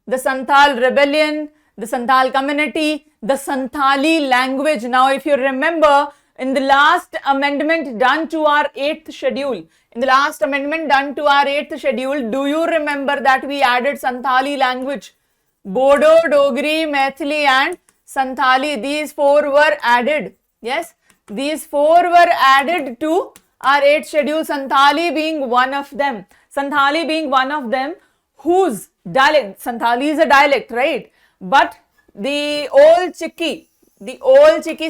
the Santhal rebellion, the Santhal community, the Santhali language. Now, if you remember, in the last amendment done to our 8th schedule, do you remember that we added Santhali language? Bodo, Dogri, Maithili and Santhali, these 4 were added. Yes, these 4 were added to our 8th schedule, Santhali being one of them. Whose dialect? Santhali is a dialect, right? But the old Chikki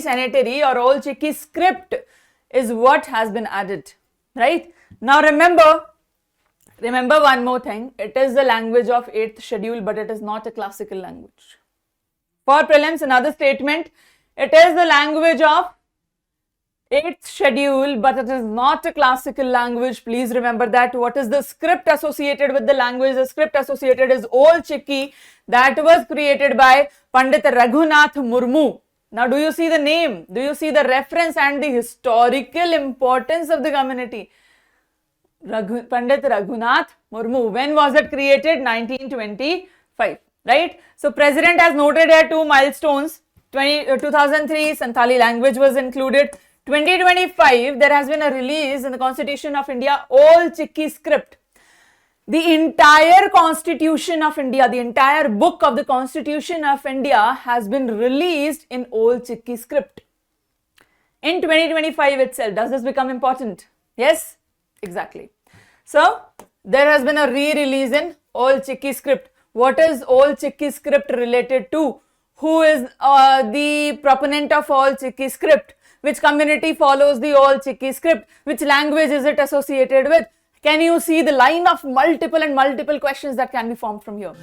sanitary or old Chikki script is what has been added, right? Now remember one more thing. It is the language of 8th schedule, but it is not a classical language. For prelims, another statement, it is the language of 8th schedule, but it is not a classical language. Please remember that. What is the script associated with the language? The script associated is Old Chikki, that was created by Pandit Raghunath Murmu. Now, do you see the name? Do you see the reference and the historical importance of the community? Pandit Raghunath Murmu. When was it created? 1925, right? So, President has noted here 2 milestones. 2003, Santhali language was included. 2025, there has been a release in the Constitution of India, Old Chikki script. The entire Constitution of India, the entire book of the Constitution of India has been released in Old Chikki script. In 2025 itself, does this become important? Yes, exactly. So, there has been a re-release in Old Chikki script. What is Old Chikki script related to? Who is the proponent of Old Chikki script? Which community follows the Old Chikki script? Which language is it associated with? Can you see the line of multiple questions that can be formed from here?